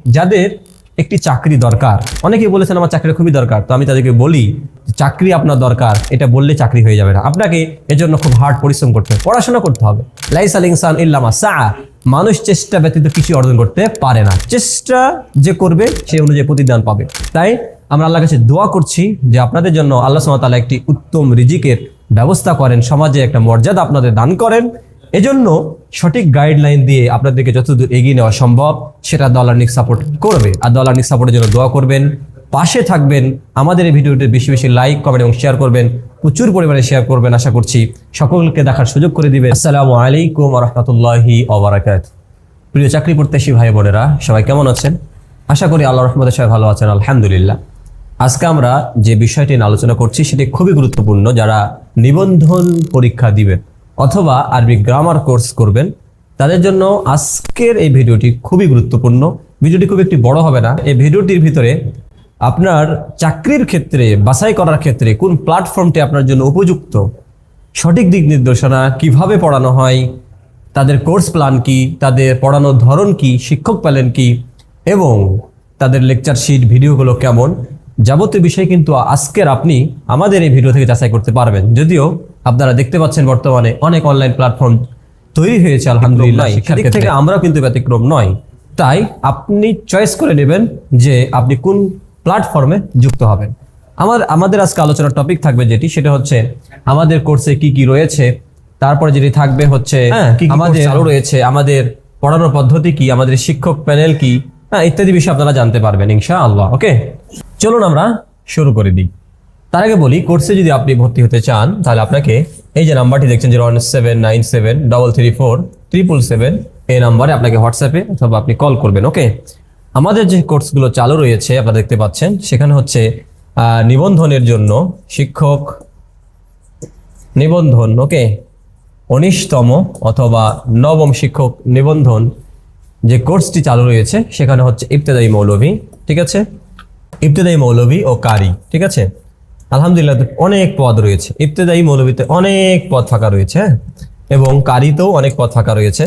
যাদের একটি চাকরি দরকার, অনেকেই বলেছেন আমার চাকরি খুবই দরকার, তো আমি তাদেরকে বলি চাকরি আপনার দরকার এটা বললে চাকরি হয়ে যাবে না, আপনাকে এজন্য খুব হার্ড পরিশ্রম করতে হবে, পড়াশোনা করতে হবে। লাইসাল ইনসান ইল্লা মা সাআ, মানুষ চেষ্টা ব্যতীত কিছু অর্জন করতে পারে না, চেষ্টা যে করবে সেই অনুযায়ী প্রতিদান পাবে। তাই আমরা আল্লাহর কাছে দোয়া করছি যে আপনাদের জন্য আল্লাহ সুবহানাহু ওয়া তাআলা একটি উত্তম রিজিকের ব্যবস্থা করেন, সমাজে একটা মর্যাদা আপনাদের দান করেন। এজন্য সঠিক গাইডলাইন দিয়ে আপনাদেরকে যতদূর এগিয়ে নেওয়া সম্ভব সেটা আল্লাহর নিক সাপোর্ট করবে। আর আল্লাহর নিক সাপোর্টের জন্য দোয়া করবেন, পাশে থাকবেন, আমাদের এই ভিডিওটি বেশি বেশি লাইক কমেন্ট এবং শেয়ার করবেন, প্রচুর পরিমাণে শেয়ার করবেন, আশা করছি সকলকে দেখার সুযোগ করে দিবেন। আসসালামু আলাইকুম ওয়া রাহমাতুল্লাহি ওয়া বারাকাতুহু। প্রিয় চাকরি প্রত্যাশী ভাই বোনেরা, সবাই কেমন আছেন? আশা করি আল্লাহর রহমতে সবাই ভালো আছেন, আলহামদুলিল্লাহ। আজকে আমরা যে বিষয়টি নিয়ে আলোচনা করছি সেটি খুবই গুরুত্বপূর্ণ। যারা নিবন্ধন পরীক্ষা দিবেন অথবা আরবি গ্রামার কোর্স করবেন তাদের জন্য আজকের এই ভিডিওটি খুবই গুরুত্বপূর্ণ। ভিডিওটি খুব একটি বড় হবে না। এই ভিডিওটির ভিতরে আপনার চাকরির ক্ষেত্রে বাছাই করার ক্ষেত্রে কোন প্ল্যাটফর্মটি আপনার জন্য উপযুক্ত, সঠিক দিক নির্দেশনা, কিভাবে পড়ানো হয়, তাদের কোর্স প্ল্যান কি, তাদের পড়ানোর ধরন কি, শিক্ষক প্যানেল কি এবং তাদের লেকচার শিট ভিডিওগুলো কেমন, যাবতীয় বিষয় কিন্তু আজকের আপনি আমাদের এই ভিডিও থেকে যাচাই করতে পারবেন। যদিও আপনারা দেখতে পাচ্ছেন বর্তমানে অনেক অনলাইন প্ল্যাটফর্ম তৈরি হয়েছে, আলহামদুলিল্লাহ, সেদিক থেকে আমরাও কিন্তু ব্যতিক্রম নয়। তাই আপনি চয়েস করে নেবেন যে আপনি কোন প্ল্যাটফর্মে যুক্ত হবেন। আমাদের আজকে আলোচনার টপিক থাকবে যেটি, সেটা হচ্ছে আমাদের কোর্সে কি কি রয়েছে, তারপরে যেটি থাকবে হচ্ছে আমাদের চালু রয়েছে, আমাদের পড়ানোর পদ্ধতি কি, আমাদের শিক্ষক প্যানেল কি, ইত্যাদি বিষয় আপনারা জানতে পারবেন ইনশাআল্লাহ। ওকে, চলুন আমরা শুরু করে দিই। তার আগে বলি, কোর্সে যদি আপনি ভর্তি হতে চান তাহলে আপনাকে এই যে নাম্বারটি দেখছেন 01797347777, এই নাম্বারে আপনাকে হোয়াটসঅ্যাপে অথবা আপনি কল করবেন। ওকে, আমাদের যে কোর্সগুলো চালু রয়েছে আপনারা দেখতে পাচ্ছেন, সেখানে হচ্ছে নিবন্ধনের জন্য শিক্ষক নিবন্ধন, ওকে, 19তম অথবা 9ম শিক্ষক নিবন্ধন যে কোর্সটি চালু রয়েছে সেখানে হচ্ছে ইবতেদায়ী মৌলভী, ঠিক আছে, ইবতেদায়ী মৌলভী ও কারি, ঠিক আছে। আলহামদুলিল্লাহ অনেক পদ রয়েছে, ইবতেদায়ী মৌলভীতে অনেক পদ ফাঁকা রয়েছে এবং কারিতেও অনেক পদ ফাঁকা রয়েছে।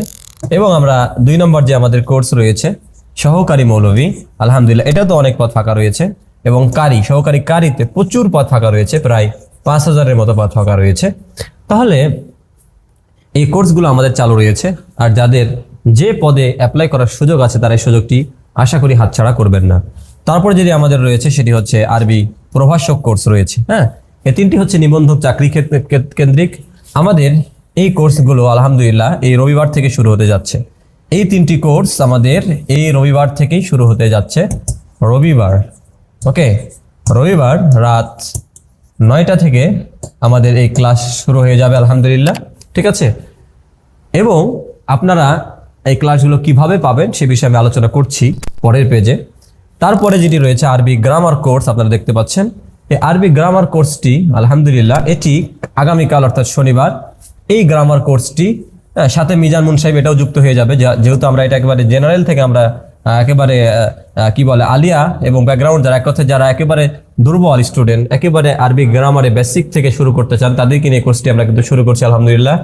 এবং আমরা 2 নম্বর যে আমাদের কোর্স রয়েছে সহকারী মৌলভী, আলহামদুলিল্লাহ এটাও তো অনেক পদ ফাঁকা রয়েছে। এবং কারি, সহকারী কারিতে প্রচুর পদ ফাঁকা রয়েছে, প্রায় 5000-এর মতো পদ ফাঁকা রয়েছে। তাহলে এই কোর্সগুলো আমাদের চালু রয়েছে, আর যাদের যে পদে অ্যাপ্লাই করার সুযোগ আছে তারা এই সুযোগটি আশা করি হাতছাড়া করবেন না। তারপরে যেটি আমাদের রয়েছে সেটি হচ্ছে আরবি প্রভাষক কোর্স রয়েছে। হ্যাঁ, এই 3টি হচ্ছে নিবন্ধন চাকরি কেন্দ্রিক। আমাদের এই কোর্সগুলো আলহামদুলিল্লাহ এই রবিবার থেকে শুরু হতে যাচ্ছে। এই 3টি কোর্স আমাদের এই রবিবার থেকেই শুরু হতে যাচ্ছে। রবিবার, ওকে, রবিবার রাত 9টা থেকে আমাদের এই ক্লাস শুরু হয়ে যাবে আলহামদুলিল্লাহ, ঠিক আছে। এবং আপনারা এই ক্লাসগুলো কিভাবে পাবেন সে বিষয়ে আমি আলোচনা করছি পরের পেজে। তারপরে যেটি রয়েছে আরবি গ্রামার কোর্স, আপনারা দেখতে পাচ্ছেন এই আরবি গ্রামার কোর্সটি আলহামদুলিল্লাহ এটি আগামীকাল অর্থাৎ শনিবার এই গ্রামার কোর্সটি সাথে মিজান মুন সাহেব এটাও যুক্ত হয়ে যাবে। যেহেতু আমরা এটা একেবারে জেনারেল থেকে আমরা একেবারে কি বলে আলিয়া এবং ব্যাকগ্রাউন্ড যারা এক কথা যারা একেবারে দুর্বল স্টুডেন্ট, একেবারে আরবি গ্রামারে বেসিক থেকে শুরু করতে চান তাদেরকে নিয়ে কোর্সটি আমরা কিন্তু শুরু করছি আলহামদুলিল্লাহ।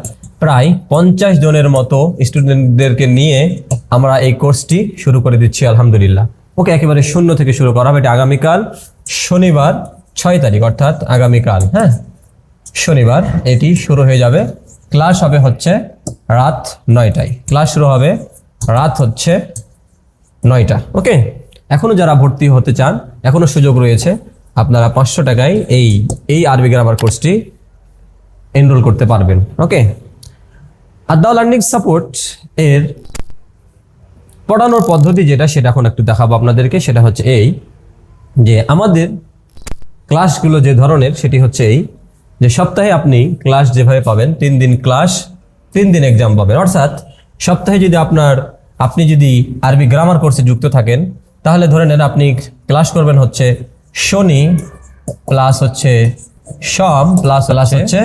প্রায় 50 জনের মতো স্টুডেন্টদেরকে নিয়ে আমরা এই কোর্সটি শুরু করে দিচ্ছি আলহামদুলিল্লাহ। ওকে, একেবারে শূন্য থেকে শুরু করা হবে। এটা আগামীকাল শনিবার 6 তারিখ অর্থাৎ আগামীকাল, হ্যাঁ শনিবার এটি শুরু হয়ে যাবে। ক্লাস হবে হচ্ছে রাত 9টায়, ক্লাস শুরু হবে রাত হচ্ছে 9টা। ওকে, এখনো যারা ভর্তি হতে চান এখনো সুযোগ রয়েছে, আপনারা 500 টাকায় এই আরবি গ্রামার কোর্সটি এনরোল করতে পারবেন। ওকে, আদা লার্নিং সাপোর্ট এর পড়ানোর পদ্ধতি যেটা সেটা এখন একটু দেখাবো আপনাদেরকে। সেটা হচ্ছে এই যে আমাদের ক্লাসগুলো যে ধরনের সেটি হচ্ছে এই যে সপ্তাহে আপনি ক্লাস যেভাবে পাবেন 3 দিন ক্লাস 3 দিন এক্সাম পাবেন। অর্থাৎ সপ্তাহে যদি আপনি যদি আরবি গ্রামার কোর্সে যুক্ত থাকেন তাহলে ধরে নেন আপনি ক্লাস করবেন হচ্ছে শনি প্লাস হচ্ছে সোম প্লাস হচ্ছে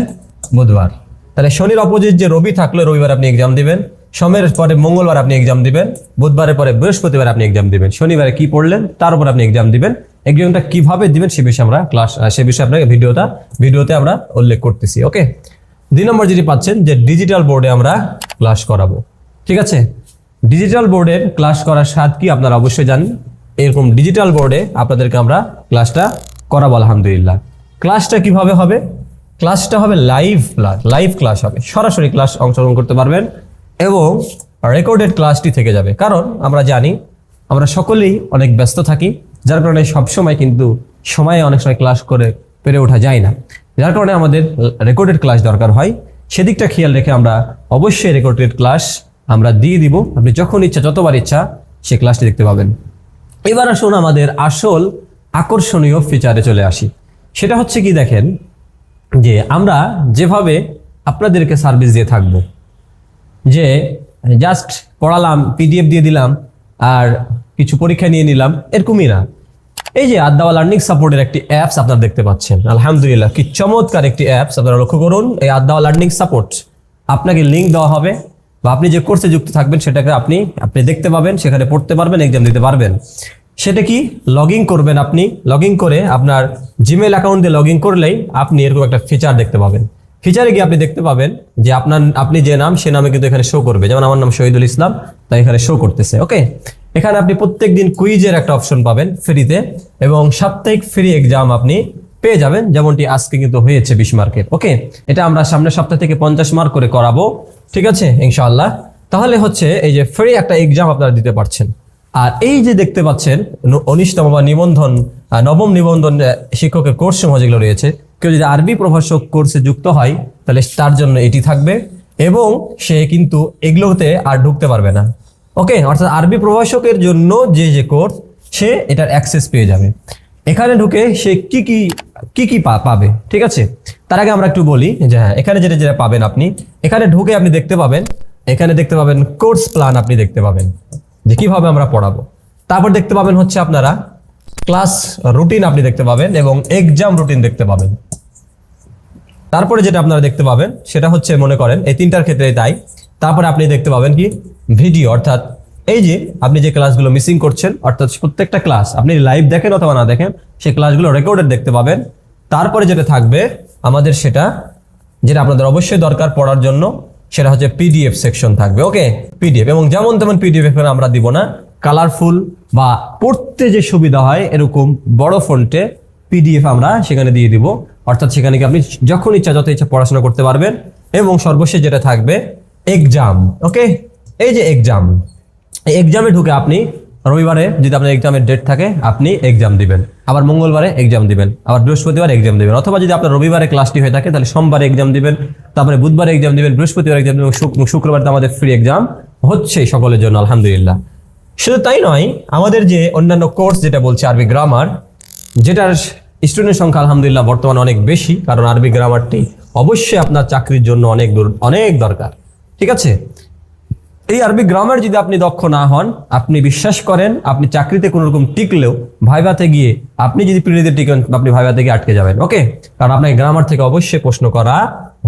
বুধবার। তাহলে শনির অপোজিট যে রবি থাকলে রবিবার আপনি এক্সাম দিবেন, সোমের পরে মঙ্গলবার আপনি এক্সাম দিবেন, বুধবারের পরে বৃহস্পতিবার আপনি এক্সাম দিবেন, শনিবারে কি পড়লেন তার উপর আপনি এক্সাম দিবেন। এক্সামটা কিভাবে দিবেন সে বিষয়ে আমরা সে বিষয়ে আপনাকে ভিডিওতে আমরা উল্লেখ করতেছি। ওকে, 2 নম্বর যেটি পাচ্ছেন যে ডিজিটাল বোর্ডে আমরা ক্লাস করাবো, ঠিক আছে। ডিজিটাল বোর্ডের ক্লাস করার স্বাদ কি আপনারা অবশ্যই জানেন। এরকম ডিজিটাল বোর্ডে আপনাদেরকে আমরা ক্লাসটা করাবো আলহামদুলিল্লাহ। ক্লাসটা কিভাবে হবে? ক্লাসটা হবে লাইভ ক্লাস হবে, সরাসরি ক্লাস অংশগ্রহণ করতে পারবেন এবং রেকর্ডেড ক্লাসটি থেকে যাবে। কারণ আমরা জানি আমরা সকলেই অনেক ব্যস্ত থাকি, যার কারণে সবসময় কিন্তু সময়ে অনেক সময় ক্লাস করে পেরে ওঠা যায় না, যার কারণে আমাদের রেকর্ডেড ক্লাস দরকার হয়। সেদিকটা খেয়াল রেখে আমরা অবশ্যই রেকর্ডেড ক্লাস আমরা দিয়ে দিব। আপনি যখন ইচ্ছা যতবার ইচ্ছা সে ক্লাসটি দেখতে পাবেন। এবার আসুন আমাদের আসল আকর্ষণীয় ফিচারে চলে আসি। সেটা হচ্ছে কি দেখেন, যে আমরা যেভাবে আপনাদেরকে সার্ভিস দিয়ে থাকব, যে জাস্ট পড়ালাম, পিডিএফ দিয়ে দিলাম আর কিছু পরীক্ষা নিয়ে নিলাম, এরকমই না। এই যে আদ্দাওয়া লার্নিং সাপোর্টের একটি অ্যাপস আপনারা দেখতে পাচ্ছেন, আলহামদুলিল্লাহ কি চমৎকার একটি অ্যাপস। আপনারা লক্ষ্য করুন, এই আদ্দাওয়া লার্নিং সাপোর্ট আপনাকে লিঙ্ক দেওয়া হবে বা আপনি যে কোর্সে যুক্ত থাকবেন সেটাকে আপনি দেখতে পাবেন, সেখানে পড়তে পারবেন, এক্সাম দিতে পারবেন। সেটা কি, লগ ইন করবেন। আপনি লগ ইন করে আপনার জিমেল অ্যাকাউন্ট দিয়ে লগ ইন করলেই আপনি এরকম একটা ফিচার দেখতে পাবেন। ফিচারে গিয়ে আপনি দেখতে পাবেন যে আপনি যে নাম সে নামে কিন্তু এখানে শো করবে। যেমন আমার নাম শহীদুল ইসলাম, তাই এখানে শো করতেছে। ওকে, এখানে আপনি প্রত্যেকদিন কুইজের একটা অপশন পাবেন ফ্রিতে এবং সাপ্তাহিক ফ্রি এক্সাম আপনি পেয়ে যাবেন, যেমনটি আজকে কিন্তু হয়েছে 20 মার্কের। ওকে, এটা আমরা সামনের সপ্তাহ থেকে 50 মার্ক করে করাবো, ঠিক আছে ইনশাআল্লাহ। তাহলে হচ্ছে এই যে ফ্রি একটা এক্সাম আপনারা দিতে পারছেন। আর এই যে দেখতে পাচ্ছেন 19তম বা নবম নিবন্ধন শিক্ষকের কোর্স সমূহ যেগুলো রয়েছে, কেউ যদি আরবি প্রভাষক কোর্সে যুক্ত হয় তাহলে তার জন্য এটি থাকবে এবং সে কিন্তু এগুলোতে আর ঢুকতে পারবে না। ওকে, অর্থাৎ আরবি প্রভাষকের জন্য যে কোর্স, সে এটার অ্যাক্সেস পেয়ে যাবে। এখানে ঢুকে সে কি পাবে, ঠিক আছে। তার আগে আমরা একটু বলি যে হ্যাঁ, এখানে যেটা পাবেন, আপনি এখানে ঢুকে আপনি দেখতে পাবেন, এখানে দেখতে পাবেন কোর্স প্ল্যান, আপনি দেখতে পাবেন যে কিভাবে আমরা পড়াবো। তারপর দেখতে পাবেন হচ্ছে আপনারা ক্লাস রুটিন আপনি দেখতে পাবেন এবং এক্সাম রুটিন দেখতে পাবেন। তারপরে যেটা আপনারা দেখতে পাবেন সেটা হচ্ছে, মনে করেন এই তিনটার ক্ষেত্রে তাই। তারপরে আপনি দেখতে পাবেন কি ভিডিও, অর্থাৎ এই যে আপনি যে ক্লাসগুলো মিসিং করছেন, অর্থাৎ প্রত্যেকটা ক্লাস আপনি লাইভ দেখেন অথবা না দেখেন, সেই ক্লাসগুলো রেকর্ডেড দেখতে পাবেন। তারপরে যেটা থাকবে আমাদের, যেটা আপনাদের অবশ্যই দরকার পড়ার জন্য, সেটা হচ্ছে পিডিএফ সেকশন থাকবে। ওকে, পিডিএফ এবং যেমন তেমন পিডিএফ এখানে আমরা দিব না, কালারফুল বা পড়তে যে সুবিধা হয় এরকম বড় ফন্টে পিডিএফ আমরা সেখানে দিয়ে দিব। অর্থাৎ সেখানে কি আপনি যখন ইচ্ছা যত ইচ্ছা পড়াশোনা করতে পারবেন। এবং সর্বশেষ যেটা থাকবে এক্সাম। ওকে, এই যে এক্সাম, এই এক্সামে ঢুকে আপনি রবিবারে যদি আপনার এক্সামের ডেট থাকে আপনি এক্সাম দিবেন, আবার মঙ্গলবারে এক্সাম দিবেন, আবার বৃহস্পতিবার এক্সাম দিবেন, অথবা যদি আপনার রবিবারে ক্লাসটি হয়ে থাকে তাহলে সোমবারে এক্সাম দিবেন, তারপরে বুধবারে এক্সাম দিবেন, বৃহস্পতিবার এক্সাম দিবেন, শুক্রবার তো আমাদের ফ্রি এক্সাম হচ্ছে সকলের জন্য আলহামদুলিল্লাহ। শুধু তাই নয়, আমাদের যে অন্যান্য কোর্স যেটা বলছে আরবি গ্রামার, যেটার স্টুডেন্ট সংখ্যা আলহামদুলিল্লাহ বর্তমানে অনেক বেশি, কারণ আরবি গ্রামারটি অবশ্যই আপনার চাকরির জন্য অনেক দরকার, ঠিক আছে। এই আরবি গ্রামার যদি আপনি দক্ষ না হন, আপনি বিশ্বাস করেন আপনি চাকরিতে কোনো রকম টিকলেও ভাইভাতে গিয়ে আপনি যদি পিরিয়ডে টিকেন, আপনি ভাইভাতে গিয়ে আটকে যাবেন। ওকে, কারণ আপনাকে গ্রামার থেকে অবশ্যই প্রশ্ন করা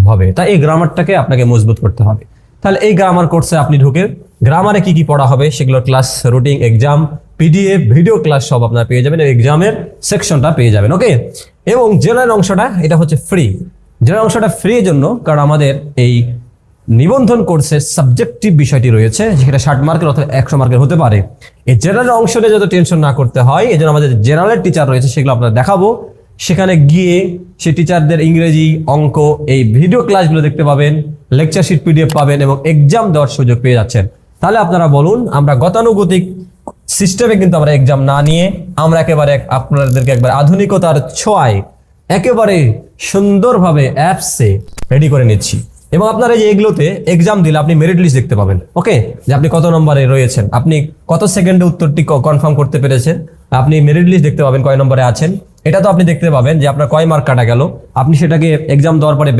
হবে, তাই এই গ্রামারটাকে আপনাকে মজবুত করতে হবে। তাহলে এই গ্রামার কোর্সে আপনি ঢুকে গ্রামারে কি পড়া হবে সেগুলো class routine, exam, PDF, video class সব আপনারা পেয়ে যাবেন, এক্সামের সেকশনটা পেয়ে যাবেন। ওকে, এবং জেনারেল অংশটা এটা হচ্ছে ফ্রি। জেনারেল অংশটা ফ্রি এর জন্য কারণ আমাদের এই নিবন্ধন কোর্সের সাবজেক্টিভ বিষয়টি রয়েছে, যেটা 60 মার্কের অথবা 100 মার্কের হতে পারে। এই জেনারেল অংশটা যত টেনশন না করতে হয়, এই জন্য আমাদের জেনারেল টিচার রয়েছে, সেগুলো আপনারা দেখাবো। সেখানে গিয়ে সেই টিচারদের ইংরেজি, অঙ্ক, এই ভিডিও ক্লাসগুলো দেখতে পাবেন, লেকচার শিট পিডিএফ পাবেন এবং এক্সাম দেওয়ার সুযোগ পেয়ে যাচ্ছেন। তাহলে আপনারা বলুন, আমরা গতানুগতিক সিস্টেমে কিন্তু আমরা এক্সাম না নিয়ে আমরা একেবারে আপনাদেরকে একবার আধুনিকতার ছোঁয়ায় একেবারে সুন্দরভাবে অ্যাপসে রেডি করে নিচ্ছি। এবং আপনারা যে এগুলোতে এক্সাম দিলে আপনি মেরিট লিস্ট দেখতে পাবেন। ওকে, যে আপনি কত নম্বরে রয়েছেন, আপনি কত সেকেন্ডে উত্তরটি কনফার্ম করতে পেরেছেন, আপনি মেরিট লিস্ট দেখতে পাবেন কয় নম্বরে আছেন। এটা তো আপনি দেখতে পাবেন যে আপনার কয় মার্ক কাটা গেল। আপনি সেটাকে এক্সাম দেওয়ার পরে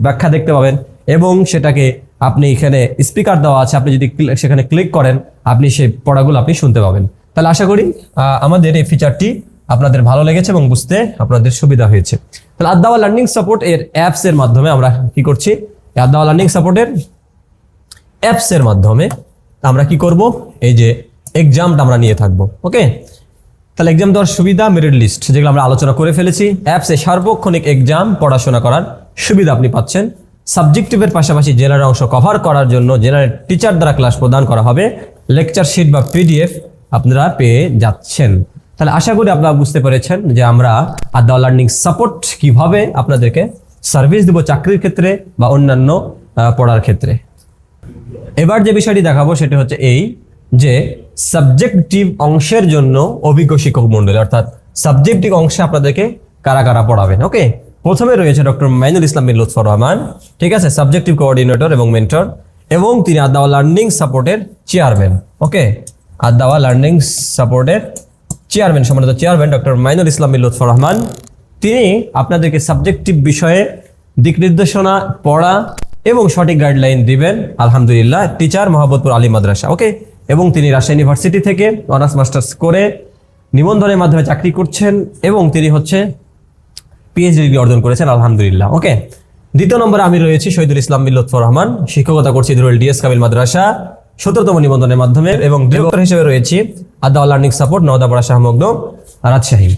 ব্যাখ্যা দেখতে পাবেন এবং সেটাকে আপনি এখানে স্পিকার দেওয়া আছে, আপনি যদি সেখানে ক্লিক করেন আপনি সেই পড়াগুলো আপনি শুনতে পাবেন। তাহলে আশা করি আমাদের এই ফিচারটি আপনাদের ভালো লেগেছে এবং বুঝতে আপনাদের সুবিধা হয়েছে। তাহলে আদ্দাওয়া লার্নিং সাপোর্ট এর অ্যাপস এর মাধ্যমে আমরা কি করছি, আদ্দাওয়া লার্নিং সাপোর্টের অ্যাপস এর মাধ্যমে আমরা কি করব, এই যে এক্সামটা আমরা নিয়ে থাকবো। ওকে, তাহলে এক্সাম দেওয়ার সুবিধা, মেরিট লিস্ট যেগুলো আমরা আলোচনা করে ফেলেছি, অ্যাপসে সার্বক্ষণিক এক্সাম পড়াশোনা করার সুবিধা আপনি পাচ্ছেন। সাবজেক্টিভের পাশাপাশি জেনারেল অংশ কভার করার জন্য জেনারেল টিচার দ্বারা ক্লাস প্রদান করা হবে। লেকচার শিট বা পিডিএফ আপনারা পেয়ে যাচ্ছেন। তাহলে আশা করি আপনারা বুঝতে পেরেছেন যে আমরা আদাওয়া লার্নিং সাপোর্ট কিভাবে আপনাদেরকে সার্ভিস দেব চাকরির ক্ষেত্রে বা অন্যান্য পড়ার ক্ষেত্রে। এবার যে বিষয়টি দেখাবো সেটা হচ্ছে এই যে সাবজেক্টিভ অংশের জন্য অভিজ্ঞ শিক্ষক মণ্ডলী, অর্থাৎ সাবজেক্টিভ অংশে আপনাদেরকে কারা কারা পড়াবেন। ওকে, প্রথমে রয়েছে ডক্টর মাইনুল ইসলাম বিন লুৎফর রহমান, ঠিক আছে, সাবজেক্টিভ কোঅর্ডিনেটর এবং মেন্টর, এবং তিনি আদাওয়া লার্নিং সাপোর্টের চেয়ারম্যান। ওকে, আদাওয়া লার্নিং সাপোর্টের চেয়ারম্যান, সম্মানিত চেয়ারম্যান ডক্টর মাইনুল ইসলাম বিন লুৎফর রহমান, তিনি আপনাদেরকে সাবজেক্টিভ বিষয়ে দিক নির্দেশনা, পড়া এবং সঠিক গাইডলাইন দিবেন। আলহামদুলিল্লাহ, টিচার মোহাম্মদপুর আলী মাদ্রাসা। ওকে, এবং তিনি রাজশাহী ইউনিভার্সিটি থেকে অনার্স মাস্টার্স করে নিবন্ধনের মাধ্যমে চাকরি করছেন এবং তিনি হচ্ছে পিএইচডি ডিগ্রি অর্জন করেছেন। আলহামদুলিল্লাহ। ওকে, দ্বিতীয় নম্বরে আমি রয়েছি শহীদুল ইসলাম বিন লুৎফর রহমান, শিক্ষকতা করছি ধরুল ডিএস কামিল মাদ্রাসা 17তম নিবন্ধনের মাধ্যমে, এবং ডিরেক্টর হিসেবে রয়েছি আদাওয়া লার্নিং সাপোর্ট নওদাপাড়া শাহমগ্ন রাজশাহী।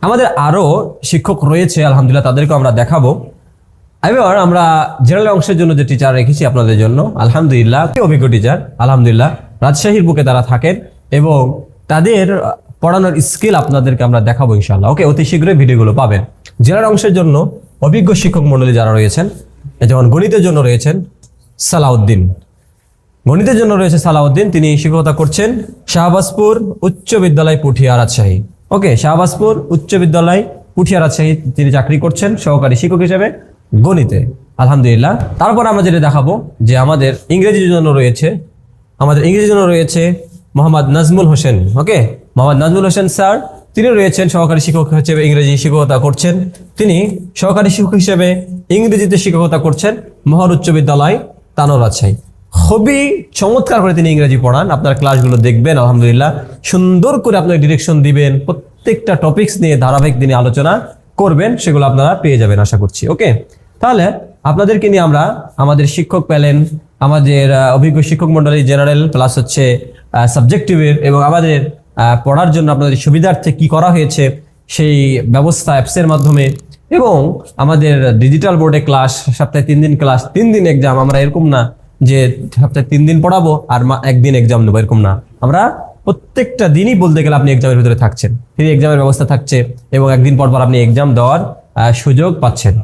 আমাদের আরো শিক্ষক রয়েছে আলহামদুলিল্লাহ, তাদেরকে আমরা দেখাবো। এবার আমরা জেনারেল অংশের জন্য যে টিচার রেখেছি আপনাদের জন্য, আলহামদুলিল্লাহ অভিজ্ঞ টিচার, আলহামদুলিল্লাহ রাজশাহীর বুকে তারা থাকেন এবং তাদের পড়ানোর স্কিল আপনাদেরকে আমরা দেখাবো ইনশাআল্লাহ। ওকে, অতি শীঘ্রই ভিডিওগুলো পাবেন। জেনারেল অংশের জন্য অভিজ্ঞ শিক্ষক মণ্ডলী যারা রয়েছেন, যেমন গণিতের জন্য রয়েছেন সালাউদ্দিন, গণিতের জন্য রয়েছে সালাউদ্দিন, তিনি শিক্ষকতা করছেন শাহবাজপুর উচ্চ বিদ্যালয় পুঠিয়া রাজশাহী। ওকে, শাহবাজপুর উচ্চ বিদ্যালয় পুঠিয়া রাজশাহী তিনি চাকরি করছেন সহকারী শিক্ষক হিসেবে গণিতে। আলহামদুলিল্লাহ। তারপর আমরা যেটা দেখাবো যে আমাদের ইংরেজির জন্য রয়েছে মোহাম্মদ নাজমুল হোসেন। ওকে, মোহাম্মদ নাজমুল হোসেন স্যার, তিনি রয়েছেন সহকারী শিক্ষক হিসেবে ইংরেজি শিক্ষকতা করছেন। তিনি সহকারী শিক্ষক হিসেবে ইংরেজিতে শিক্ষকতা করছেন মহর উচ্চ বিদ্যালয় তানোর রাজশাহী। খুবই চমৎকার করে তিনি ইংরেজি পড়ান। আপনার ক্লাসগুলো দেখবেন, আলহামদুলিল্লাহ সুন্দর করে আপনাকে ডিরেকশন দিবেন, প্রত্যেকটা টপিকস নিয়ে ধারাবাহিক দিনে আলোচনা করবেন, সেগুলো আপনারা পেয়ে যাবেন আশা করছি। ওকে, তাহলে আপনাদেরকে নিয়ে আমরা আমাদের শিক্ষক পেলেন, আমাদের অভিজ্ঞ শিক্ষক মন্ডলী জেনারেল প্লাস হচ্ছে সাবজেক্টিভের, এবং আমাদের পড়ার জন্য আপনাদের সুবিধার্থে কি করা হয়েছে সেই ব্যবস্থা অ্যাপসের মাধ্যমে, এবং আমাদের ডিজিটাল বোর্ডে ক্লাস, সপ্তাহে 3 দিন ক্লাস, 3 দিন এক্সাম। আমরা এরকম না যে সপ্তাহে 3 দিন পড়াবো আর একদিন এক্সাম নেবো, এরকম না। আমরা প্রত্যেকটা দিনই বলতে গেলে আপনি এক্সামের ভিতরে থাকছেন, ফ্রি এক্সামের ব্যবস্থা থাকছে এবং একদিন পর পর আপনি এক্সাম দেওয়ার সুযোগ পাচ্ছেন।